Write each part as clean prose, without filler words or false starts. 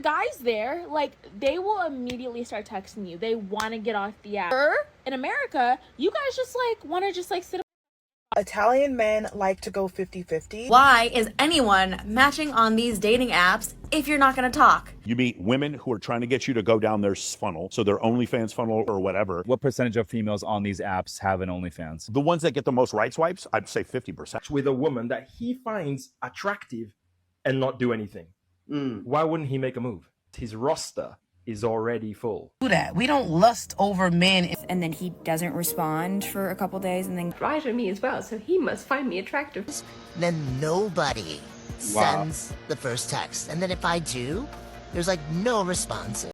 Guys there, like, they will immediately start texting you. They want to get off the app. In America, you guys just like want to just like sit. Italian men like to go 50-50. Why is anyone matching on these dating apps if you're not going to talk? You meet women who are trying to get you to go down their funnel, so their OnlyFans funnel or whatever. What percentage of females on these apps have an OnlyFans? The ones that get the most right swipes, I'd say 50%. With a woman that he finds attractive and not do anything. Why wouldn't he make a move? His roster is already full. Do that. We don't lust over men. And then he doesn't respond for a couple days and then right on me as well, so he must find me attractive. Then nobody sends the first text. And then if I do, there's like no response.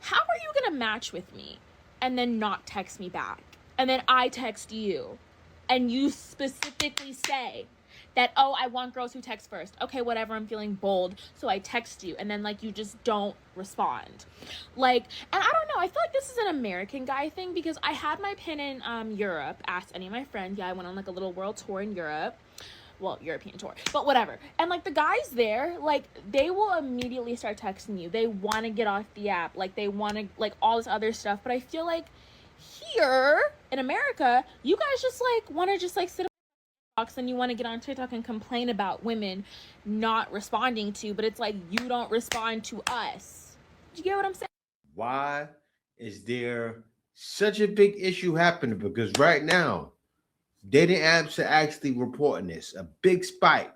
How are you gonna match with me and then not text me back? And then I text you and you specifically say that, oh, I want girls who text first. Okay, whatever, I'm feeling bold, so I text you, and then like you just don't respond. Like, and I don't know, I feel like this is an American guy thing, because I had my pin in Europe. Asked any of my friends. Yeah, I went on like a little world tour in Europe. Well, European tour, but whatever. And like the guys there, like, they will immediately start texting you. They want to get off the app, like they want to, like, all this other stuff. But I feel like here in America, you guys just like want to just like sit and you want to get on TikTok and complain about women not responding to, but it's like you don't respond to us. Do you get what I'm saying? Why is there such a big issue happening? Because right now, dating apps are actually reporting this, a big spike.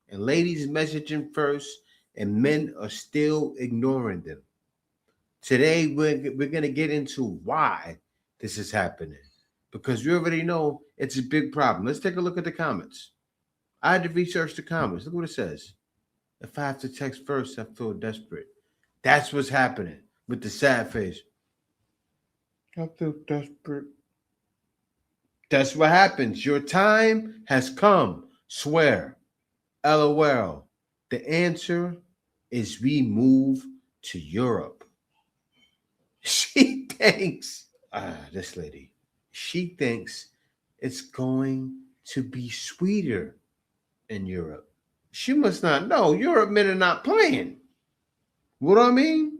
And ladies messaging first, and men are still ignoring them. Today, we're going to get into why this is happening. Because we already know it's a big problem. Let's take a look at the comments. I had to research the comments. Look what it says. If I have to text first, I feel desperate. That's what's happening with the sad face. I feel desperate. That's what happens. Your time has come. Swear. LOL. The answer is we move to Europe. She thinks, this lady, she thinks it's going to be sweeter in Europe. She must not know. Europe men are not playing. What do I mean?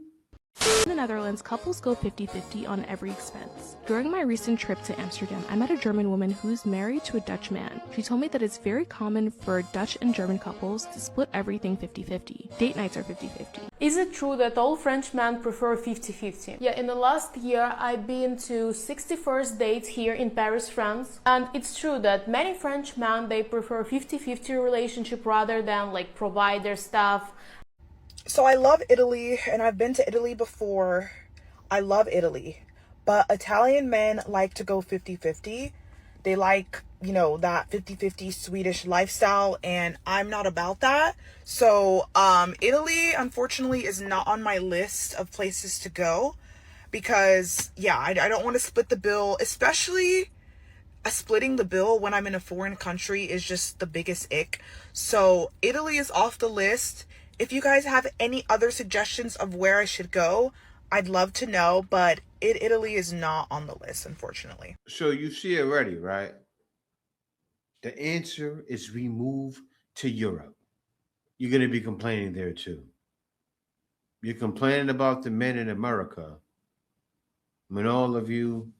In the Netherlands, couples go 50-50 on every expense. During my recent trip to Amsterdam, I met a German woman who's married to a Dutch man. She told me that it's very common for Dutch and German couples to split everything 50-50. Date nights are 50-50. Is it true that all French men prefer 50-50? Yeah, in the last year I've been to 61st dates here in Paris, France. And it's true that many French men, they prefer 50-50 relationship rather than like provide their stuff. So I love Italy, and I've been to Italy before. I love Italy, but Italian men like to go 50-50. They like, you know, that 50-50 Swedish lifestyle, and I'm not about that. So Italy, unfortunately, is not on my list of places to go because, yeah, I don't want to split the bill, especially splitting the bill when I'm in a foreign country is just the biggest ick. So Italy is off the list. If you guys have any other suggestions of where I should go, I'd love to know, but Italy is not on the list, unfortunately. So you see already, right? The answer is we move to Europe. You're going to be complaining there too. You're complaining about the men in America when all of you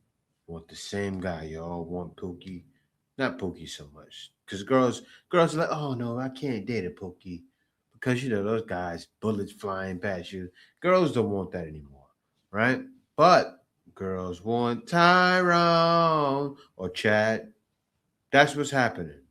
want the same guy. You all want Pookie. Not Pookie so much. Because girls are like, oh no, I can't date a Pookie. Because, you know, those guys, bullets flying past you. Girls don't want that anymore, right? But girls want Tyrone or Chad. That's what's happening.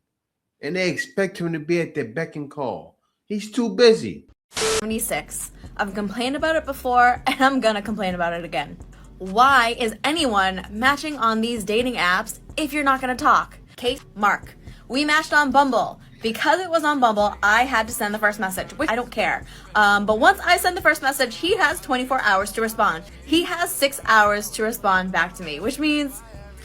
And they expect him to be at their beck and call. He's too busy. 76. I've complained about it before, and I'm gonna complain about it again. Why is anyone matching on these dating apps if you're not gonna talk? Kate, Mark. We matched on Bumble. Because it was on Bumble, I had to send the first message, which I don't care. But once I send the first message, he has 24 hours to respond. He has 6 hours to respond back to me, which means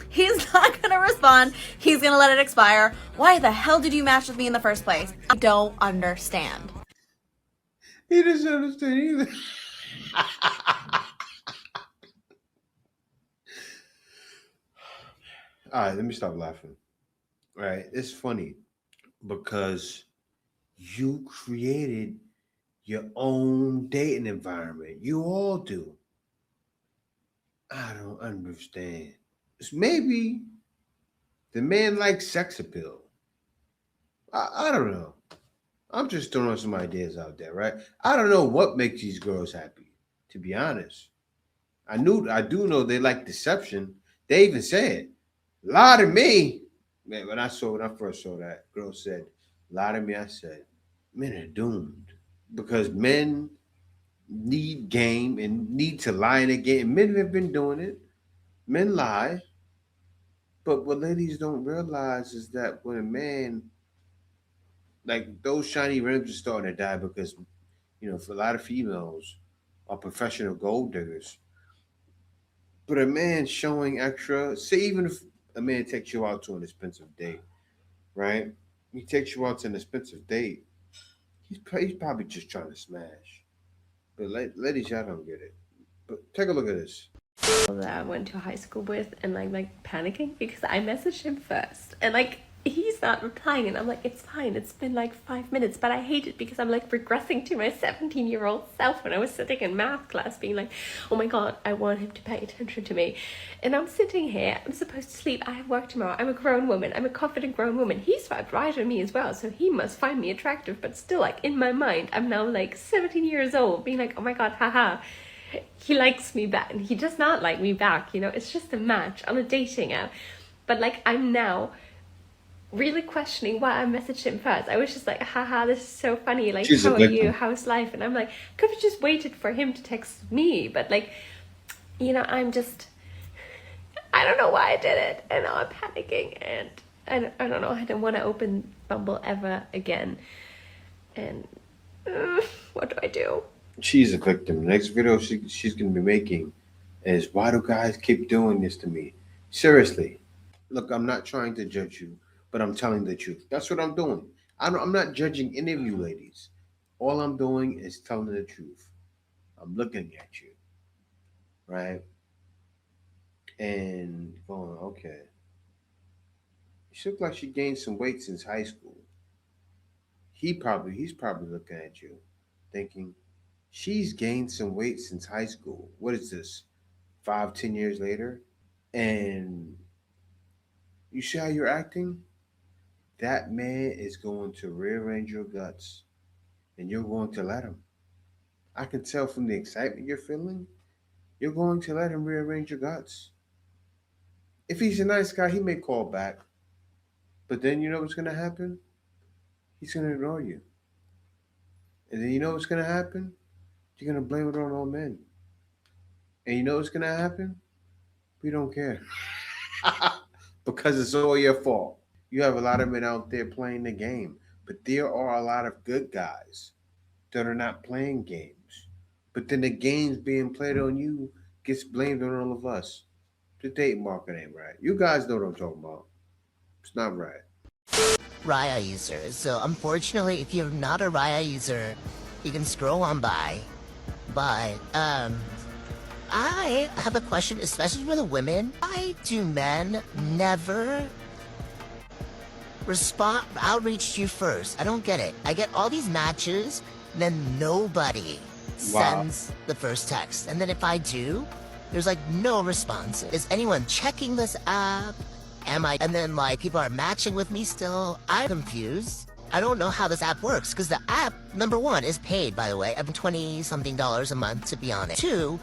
he's not gonna respond. He's gonna let it expire. Why the hell did you match with me in the first place? I don't understand. He doesn't understand either. All right, let me stop laughing. All right, it's funny because you created your own dating environment. You all do. I don't understand. Maybe the man likes sex appeal. I don't know. I'm just throwing some ideas out there, right? I don't know what makes these girls happy, to be honest. I do know they like deception. They even said, lie to me. Man, when I first saw that, girl said, lie to me, I said, men are doomed. Because men need game and need to lie in a game. Men have been doing it. Men lie. But what ladies don't realize is that when a man, like those shiny rims are starting to die because, for a lot of females are professional gold diggers. But a man showing extra, say even if a man takes you out to an expensive date, right? He takes you out to an expensive date. He's probably just trying to smash. But ladies, y'all don't get it. But take a look at this. That I went to high school with, and like panicking because I messaged him first, and like he's not replying, and I'm like, it's fine, it's been like 5 minutes, but I hate it because I'm like regressing to my 17-year-old self when I was sitting in math class being like, oh my god, I want him to pay attention to me. And I'm sitting here, I'm supposed to sleep, I have work tomorrow, I'm a grown woman, I'm a confident grown woman. He swiped right on me as well, so he must find me attractive, but still, like, in my mind, I'm now like 17 years old being like, oh my god, haha, he likes me back, and he does not like me back, it's just a match on a dating app. But like, I'm now really questioning why I messaged him first. I was just like, haha, this is so funny, like, how are you, how's life? And I'm like, could have just waited for him to text me, but like, I'm just, I don't know why I did it, and now I'm panicking, and I don't know, I don't want to open Bumble ever again, and what do I do? She's a victim. The next video she's going to be making is, why do guys keep doing this to me? Seriously. Look, I'm not trying to judge you, but I'm telling the truth. That's what I'm doing. I'm not judging any of you ladies. All I'm doing is telling the truth. I'm looking at you, right? And going, okay. She looked like she gained some weight since high school. He's probably looking at you, thinking, she's gained some weight since high school. What is this? 5, 10 years later? And you see how you're acting? That man is going to rearrange your guts, and you're going to let him. I can tell from the excitement you're feeling, you're going to let him rearrange your guts. If he's a nice guy, he may call back. But then you know what's going to happen? He's going to ignore you. And then you know what's going to happen? You're going to blame it on all men. And you know what's going to happen? We don't care. Because it's all your fault. You have a lot of men out there playing the game. But there are a lot of good guys that are not playing games. But then the games being played on you gets blamed on all of us. The dating market ain't right. You guys know what I'm talking about. It's not right. Raya user. So unfortunately, if you're not a Raya user, you can scroll on by. But I have a question, especially for the women. Why do men never outreach to you first? I don't get it. I get all these matches, and then nobody sends the first text. And then if I do, there's like no response. Is anyone checking this app? And then like people are matching with me still. I'm confused. I don't know how this app works, because the app, number one, is paid, by the way. I'm $20-something a month, to be honest. Two,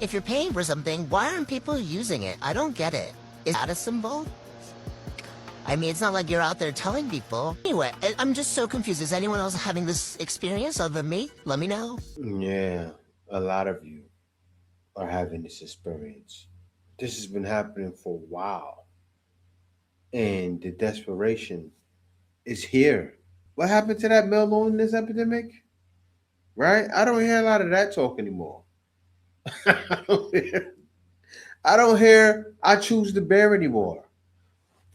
if you're paying for something, why aren't people using it? I don't get it. Is that a symbol? I mean, it's not like you're out there telling people. Anyway, I'm just so confused. Is anyone else having this experience other than me? Let me know. Yeah, a lot of you are having this experience. This has been happening for a while. And the desperation is here. What happened to that male loneliness epidemic? Right? I don't hear a lot of that talk anymore. I don't hear I choose the bear anymore.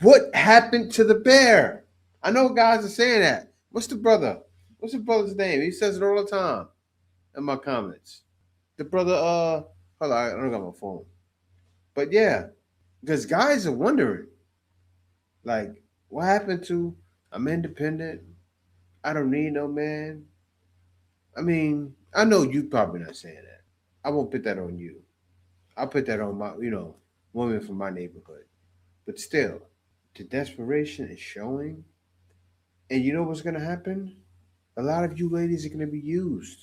What happened to the bear? I know guys are saying that. What's the brother's name? He says it all the time in my comments. The brother, hold on, I don't got my phone. But yeah, because guys are wondering, Like, what happened to I'm independent? I don't need no man. I mean, I know you probably not saying that. I won't put that on you. I'll put that on my, woman from my neighborhood. But still, the desperation is showing. And you know what's gonna happen? A lot of you ladies are gonna be used.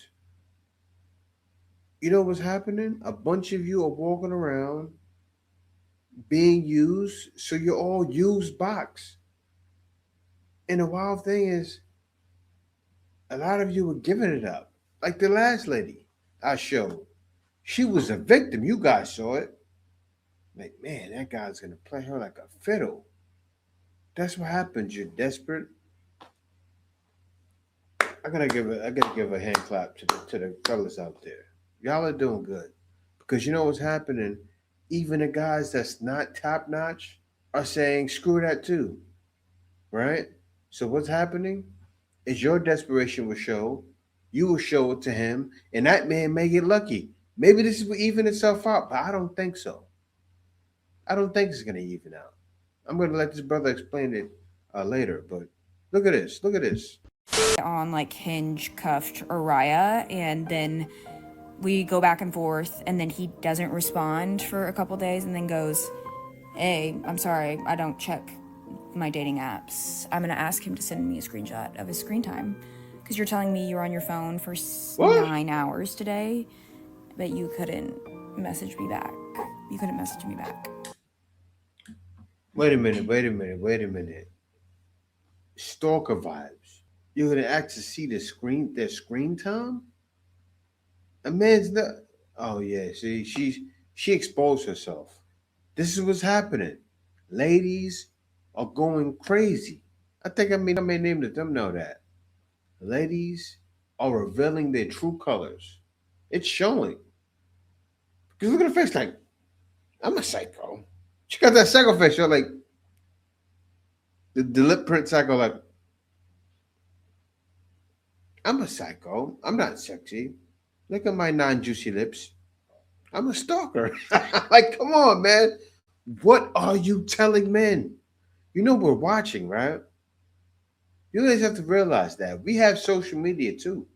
You know what's happening? A bunch of you are walking around being used, so you're all used box. And the wild thing is, a lot of you were giving it up. Like the last lady I showed. She was a victim. You guys saw it. Like, man, that guy's gonna play her like a fiddle. That's what happens. You're desperate. I gotta give a hand clap to the fellas out there. Y'all are doing good. Because you know what's happening? Even the guys that's not top notch are saying screw that too. Right? So what's happening is your desperation will show. You will show it to him, and that man may get lucky. Maybe this will even itself out, but I don't think so. I don't think it's gonna even out. I'm gonna let this brother explain it later. But look at this. Look at this. On like Hinge cuffed Araya, and then we go back and forth, and then he doesn't respond for a couple days and then goes, hey, I'm sorry, I don't check my dating apps. I'm gonna ask him to send me a screenshot of his screen time, because you're telling me you were on your phone for 9 hours today, but you couldn't message me back. You couldn't message me back. Wait a minute. Stalker vibes. You're gonna ask to see their screen time? A man's not. Oh yeah, see, she exposed herself. This is what's happening. Ladies are going crazy. I may name the thumbnail that. Ladies are revealing their true colors. It's showing. Because look at her face, like, I'm a psycho. She got that psycho face. You're like the lip print psycho, like, I'm a psycho. I'm not sexy. Look at my non-juicy lips. I'm a stalker. Like, come on, man. What are you telling men? You know we're watching, right? You guys have to realize that we have social media too.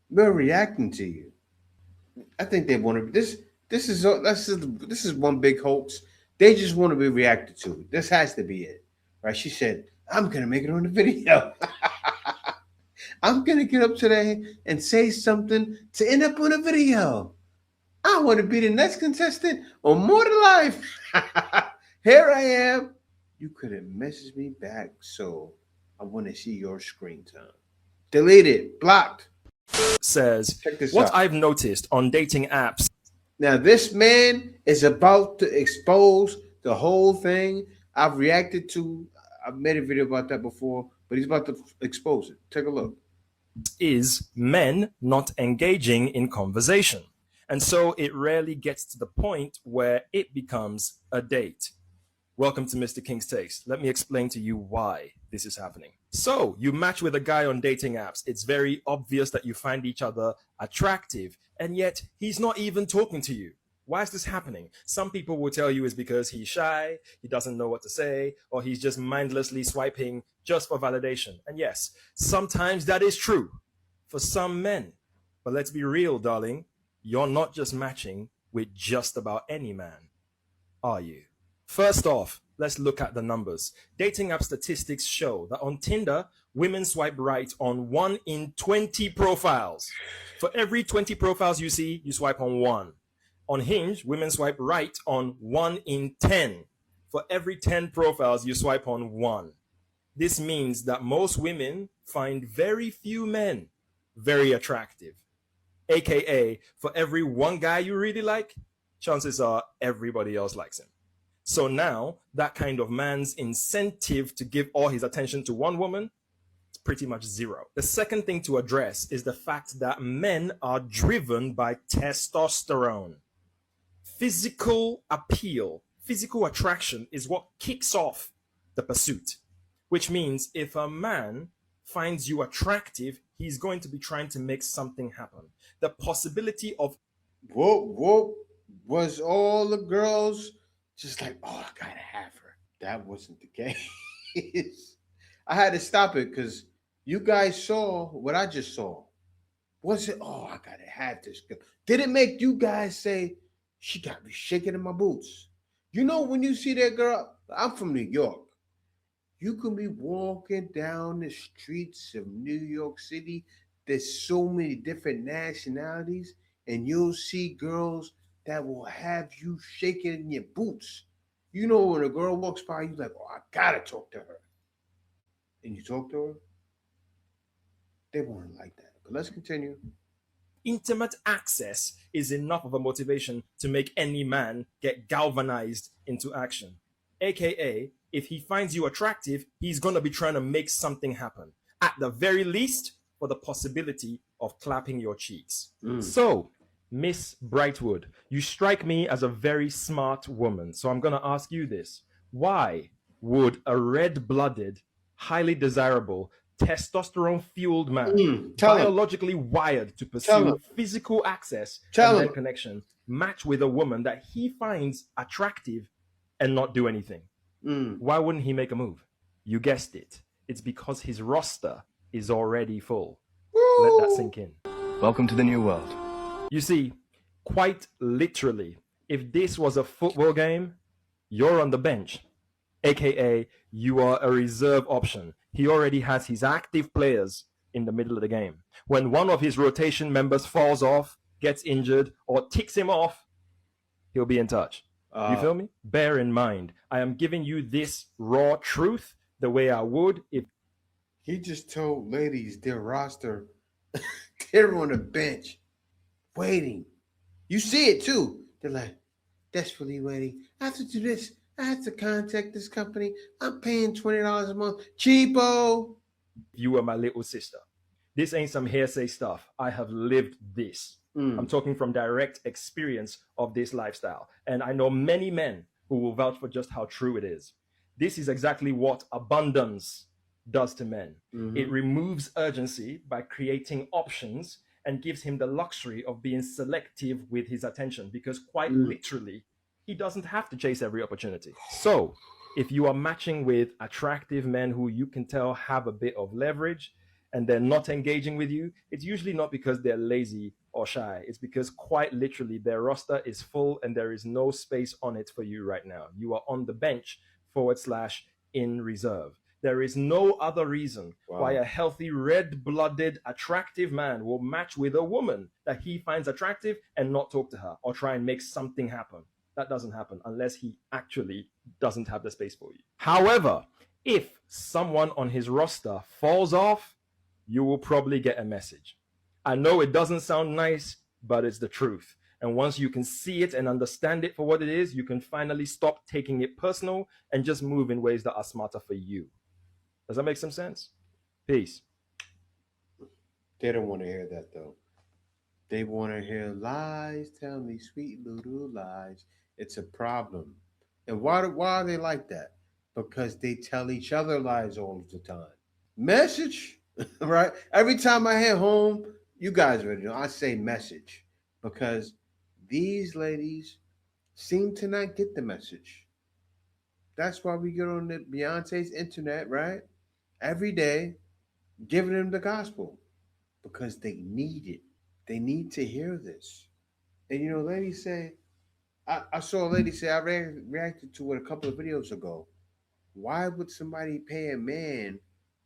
We're reacting to you. I think they want to. This is one big hoax. They just want to be reacted to. This has to be it, right? She said, "I'm gonna make it on the video. I'm gonna get up today and say something to end up on a video. I want to be the next contestant on More to Life. Here I am. You couldn't message me back, so I want to see your screen time. Deleted, blocked." Says, check this what out. I've noticed on dating apps. Now, this man is about to expose the whole thing. I've made a video about that before, but he's about to expose it. Take a look. Is men not engaging in conversation. And so it rarely gets to the point where it becomes a date. Welcome to Mr. King's Takes. Let me explain to you why this is happening. So, you match with a guy on dating apps. It's very obvious that you find each other attractive, and yet he's not even talking to you. Why is this happening? Some people will tell you it's because he's shy, he doesn't know what to say, or he's just mindlessly swiping just for validation. And yes, sometimes that is true for some men. But let's be real, darling. You're not just matching with just about any man, are you? First off, let's look at the numbers. Dating app statistics show that on Tinder, women swipe right on 1 in 20 profiles. For every 20 profiles you see, you swipe on 1. On Hinge, women swipe right on 1 in 10. For every 10 profiles, you swipe on 1. This means that most women find very few men very attractive. AKA, for every one guy you really like, chances are everybody else likes him. So now, that kind of man's incentive to give all his attention to one woman is pretty much zero. The second thing to address is the fact that men are driven by testosterone. Physical appeal, physical attraction is what kicks off the pursuit, which means if a man finds you attractive, he's going to be trying to make something happen. The possibility of whoop, was all the girls just like, oh, I gotta have her. That wasn't the case. I had to stop it because you guys saw what I just saw. Was it? Oh, I gotta have this girl. Did it make you guys say she got me shaking in my boots? You know when you see that girl. I'm from New York. You can be walking down the streets of New York City. There's so many different nationalities, and you'll see girls that will have you shaking in your boots. You know when a girl walks by, you like, oh, I gotta talk to her. And you talk to her, they weren't like that. But let's continue. Intimate access is enough of a motivation to make any man get galvanized into action. AKA, if he finds you attractive, he's going to be trying to make something happen. At the very least, for the possibility of clapping your cheeks. So, Miss Brightwood, you strike me as a very smart woman. So I'm going to ask you this. Why would a red-blooded, highly desirable, testosterone-fueled man, Tell him. biologically wired to Tell pursue him. physical access Tell and him. then connection, match with a woman that he finds attractive and not do anything? Why wouldn't he make a move? You guessed it. It's because his roster is already full. Let that sink in. Welcome to the new world. You see, quite literally, if this was a football game, you're on the bench, aka you are a reserve option. He already has his active players in the middle of the game. When one of his rotation members falls off, gets injured, or ticks him off, he'll be in touch. You feel me? Bear in mind, I am giving you this raw truth the way I would if He just told ladies their roster, they're on the bench waiting. You see it too. They're like, desperately waiting. I have to do this. I have to contact this company. I'm paying $20 a month. Cheapo. you were my little sister. This ain't some hearsay stuff. I have lived this. I'm talking from direct experience of this lifestyle. And I know many men who will vouch for just how true it is. This is exactly what abundance does to men. It removes urgency by creating options and gives him the luxury of being selective with his attention, because quite literally, he doesn't have to chase every opportunity. So if you are matching with attractive men who you can tell have a bit of leverage and they're not engaging with you, it's usually not because they're lazy or shy. It's because quite literally their roster is full and there is no space on it for you right now. You are on the bench / in reserve. There is no other reason why a healthy, red-blooded, attractive man will match with a woman that he finds attractive and not talk to her or try and make something happen. That doesn't happen unless he actually doesn't have the space for you. However, if someone on his roster falls off, you will probably get a message. I know it doesn't sound nice, but it's the truth. And once you can see it and understand it for what it is, you can finally stop taking it personal and just move in ways that are smarter for you. Does that make some sense? Peace. They don't want to hear that though. They want to hear lies. Tell me sweet little lies. It's a problem. And why are they like that? Because they tell each other lies all the time. Message, right? Every time I head home, you guys already know, I say message because these ladies seem to not get the message. That's why we get on the Beyonce's internet, right? Every day, giving them the gospel because they need it. They need to hear this. And you know, ladies say, I saw a lady say, I reacted to it a couple of videos ago. Why would somebody pay a man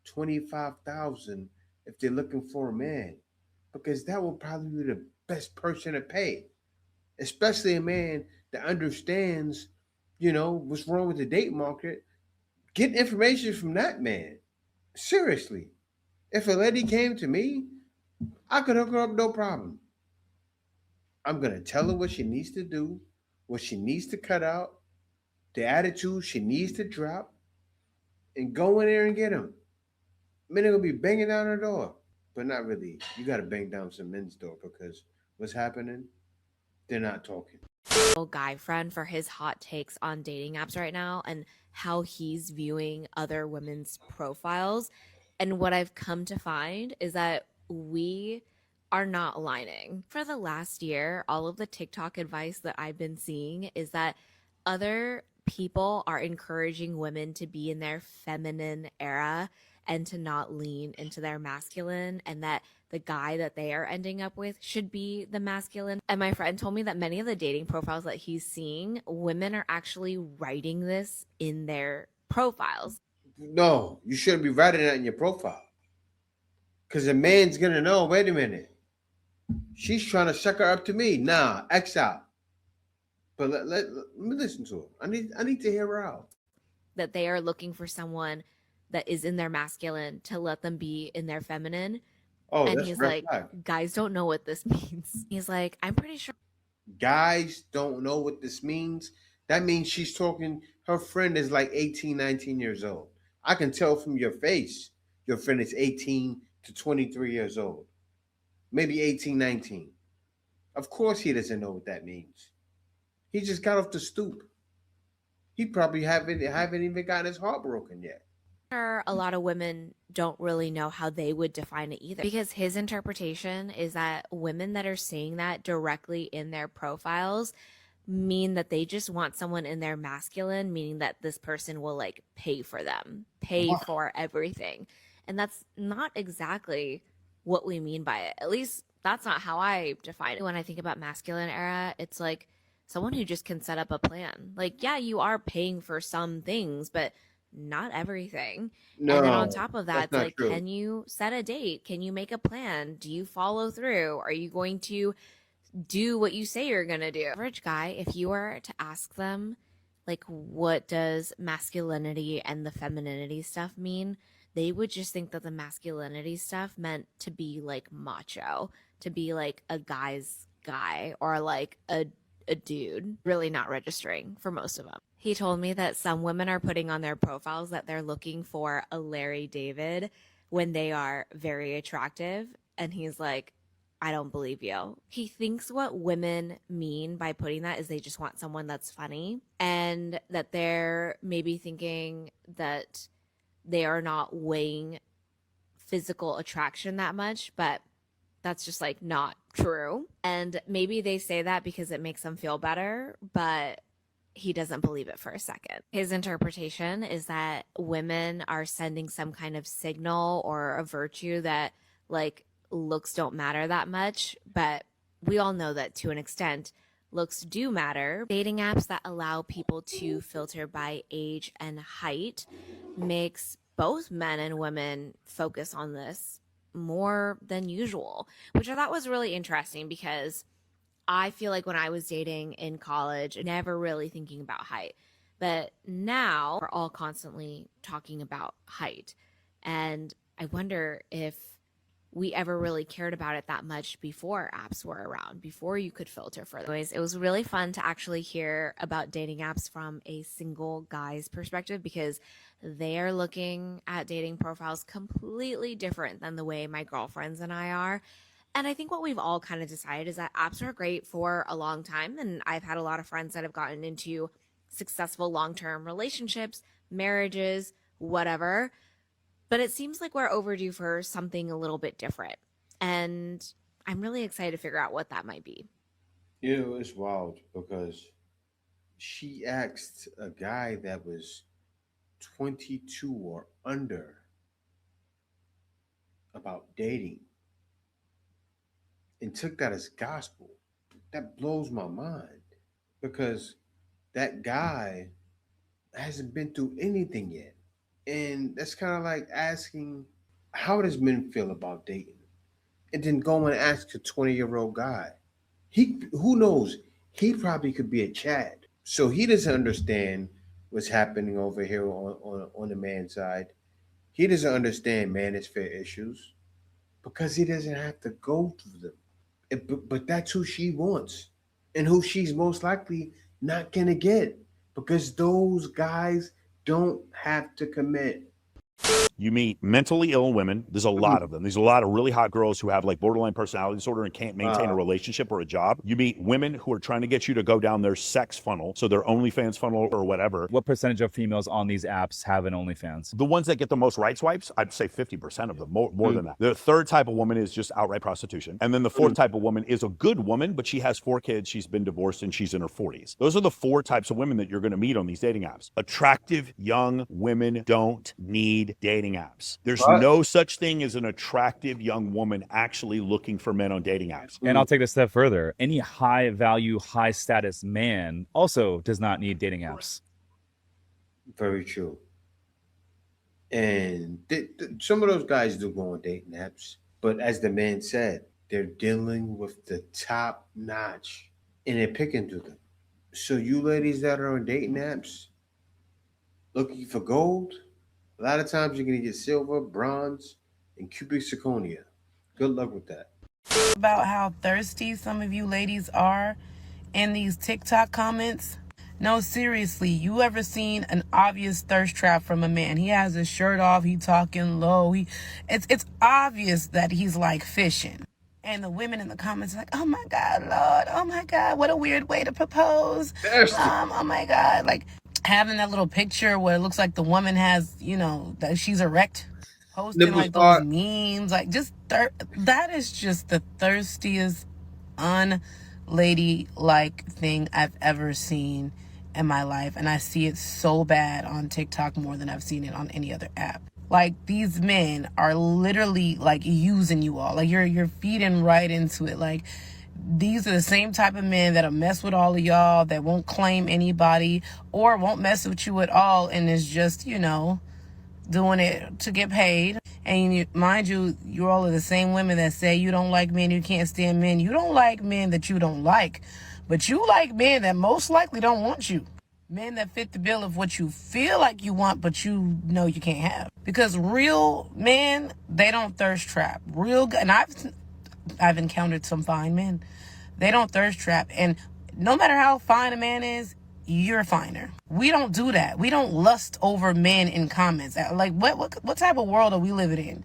25,000 if they're looking for a man? Because that will probably be the best person to pay, especially a man that understands, you know, what's wrong with the date market. Get information from that man. Seriously, if a lady came to me, I could hook her up, no problem. I'm gonna tell her what she needs to do, what she needs to cut out, the attitude she needs to drop, and go in there and get him. Men are gonna be banging down her door, but not really. You gotta bang down some men's door because what's happening? They're not talking. Guy friend for his hot takes on dating apps right now and how he's viewing other women's profiles. And what I've come to find is that we are not aligning. For the last year, all of the TikTok advice that I've been seeing is that other people are encouraging women to be in their feminine era and to not lean into their masculine, and that the guy that they are ending up with should be the masculine. And my friend told me that many of the dating profiles that he's seeing, women are actually writing this in their profiles. No, you shouldn't be writing that in your profile. Because a man's going to know, wait a minute. She's trying to suck her up to me. Nah, X out. But let me listen to her. I need to hear her out. That they are looking for someone that is in their masculine to let them be in their feminine. Oh, and that's he's red like, flag. guys don't know what this means. He's like, I'm pretty sure Guys don't know what this means. That means she's talking, her friend is like 18, 19 years old. I can tell from your face your friend is 18 to 23 years old. Maybe 18, 19. Of course he doesn't know what that means. He just got off the stoop. He probably haven't even gotten his heart broken yet. a lot of women don't really know how they would define it either, because his interpretation is that women that are saying that directly in their profiles mean that they just want someone in their masculine, meaning that this person will like pay for them, pay for everything. And that's not exactly what we mean by it. At least that's not how I define it. When I think about masculine era, it's like someone who just can set up a plan. Like, yeah, you are paying for some things, but not everything. No, and then on top of that, that's it's not like, true. can you set a date? Can you make a plan? Do you follow through? Are you going to do what you say you're going to do? Average guy, if you were to ask them, like, what does masculinity and the femininity stuff mean? They would just think that the masculinity stuff meant to be like macho, to be like a guy's guy, or like a dude, really not registering for most of them. He told me that some women are putting on their profiles that they're looking for a Larry David when they are very attractive. And he's like, I don't believe you. He thinks what women mean by putting that is they just want someone that's funny, and that they're maybe thinking that they are not weighing physical attraction that much, but that's just like not true. And maybe they say that because it makes them feel better, but he doesn't believe it for a second. His interpretation is that women are sending some kind of signal or a virtue that like looks don't matter that much, but we all know that to an extent looks do matter. Dating apps that allow people to filter by age and height makes both men and women focus on this more than usual, which I thought was really interesting, because I feel like when I was dating in college, never really thinking about height. But now we're all constantly talking about height. And I wonder if we ever really cared about it that much before apps were around, before you could filter for them. Anyways, it was really fun to actually hear about dating apps from a single guy's perspective, because they are looking at dating profiles completely different than the way my girlfriends and I are. And I think what we've all kind of decided is that apps are great for a long time. And I've had a lot of friends that have gotten into successful long-term relationships, marriages, whatever. But it seems like we're overdue for something a little bit different. And I'm really excited to figure out what that might be. You know, it's wild because she asked a guy that was 22 or under about dating and took that as gospel. That blows my mind because that guy hasn't been through anything yet. And that's kind of like asking, how does men feel about dating? And then go and ask a 20-year-old guy. Who knows? He probably could be a Chad. So he doesn't understand what's happening over here on the man's side. He doesn't understand manosphere issues because he doesn't have to go through them. But that's who she wants and who she's most likely not going to get, because those guys don't have to commit. You meet mentally ill women. There's a lot of them. There's a lot of really hot girls who have like borderline personality disorder and can't maintain a relationship or a job. You meet women who are trying to get you to go down their sex funnel, so their OnlyFans funnel or whatever. What percentage of females on these apps have an OnlyFans? The ones that get the most right swipes, I'd say 50% of them, more than that. The third type of woman is just outright prostitution. And then the fourth type of woman is a good woman, but she has 4 kids, she's been divorced, and she's in her 40s. Those are the 4 types of women that you're going to meet on these dating apps. Attractive young women don't need dating apps. There's no such thing as an attractive young woman actually looking for men on dating apps. And I'll take it a step further. Any high value, high status man also does not need dating apps. Very true. And some of those guys do go on dating apps, but as the man said, they're dealing with the top notch and they're picking through them. So you ladies that are on dating apps looking for gold, a lot of times you're going to get silver, bronze, and cubic zirconia. Good luck with that. About how thirsty some of you ladies are in these TikTok comments. No, seriously, you ever seen an obvious thirst trap from a man? He has his shirt off, he talking low. It's obvious that he's like fishing. And the women in the comments are like, oh my God, Lord, oh my God, what a weird way to propose. Oh my God, like having that little picture where it looks like the woman has, you know, that she's erect, posting like those memes, like just that is just the thirstiest, unladylike thing I've ever seen in my life. And I see it so bad on TikTok more than I've seen it on any other app. Like these men are literally like using you all. Like you're feeding right into it. Like these are the same type of men that'll mess with all of y'all, that won't claim anybody or won't mess with you at all, and is just, you know, doing it to get paid. And mind you, you all are the same women that say you don't like men, you can't stand men. You don't like men that you don't like, but you like men that most likely don't want you. Men that fit the bill of what you feel like you want, but you know you can't have. Because real men, they don't thirst trap. And I've encountered some fine men. They don't thirst trap. And no matter how fine a man is, you're finer. We don't do that. We don't lust over men in comments. Like what type of world are we living in?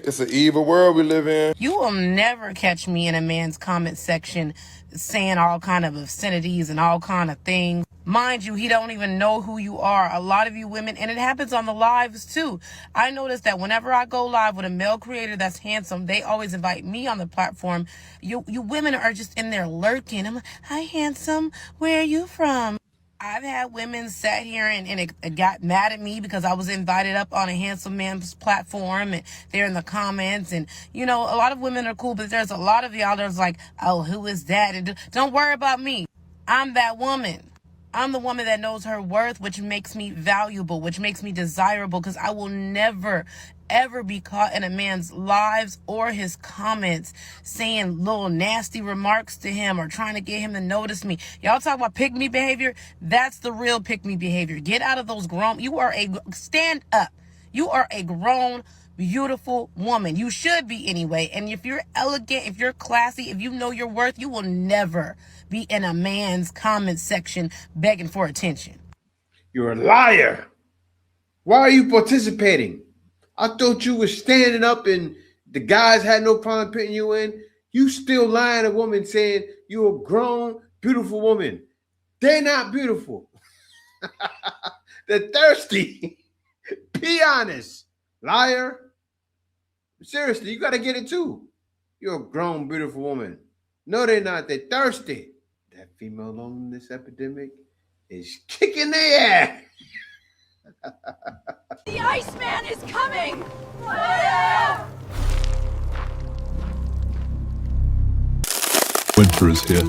It's an evil world we live in. You will never catch me in a man's comment section saying all kind of obscenities and all kind of things. Mind you, he don't even know who you are. A lot of you women, and it happens on the lives too. I notice that whenever I go live with a male creator that's handsome, they always invite me on the platform. You women are just in there lurking. I'm like, hi, handsome. Where are you from? I've had women sat here and it got mad at me because I was invited up on a handsome man's platform, and they're in the comments. And, you know, a lot of women are cool, but there's a lot of y'all that's like, oh, who is that? And don't worry about me. I'm that woman. I'm the woman that knows her worth, which makes me valuable, which makes me desirable, because I will never, ever be caught in a man's lives or his comments saying little nasty remarks to him or trying to get him to notice me. Y'all talk about pick me behavior. That's the real pick me behavior. Get out of those stand up. You are a grown, beautiful woman. You should be anyway. And if you're elegant, if you're classy, if you know your worth, you will never be in a man's comment section begging for attention. You're a liar. Why are you participating? I thought you were standing up and the guys had no problem putting you in. You still lying to a woman saying you're a grown, beautiful woman. They're not beautiful. They're thirsty. Be honest, liar. Seriously, you got to get it too. You're a grown, beautiful woman. No, they're not. They're thirsty. That female loneliness epidemic is kicking their ass. The Iceman is coming! Winter is here.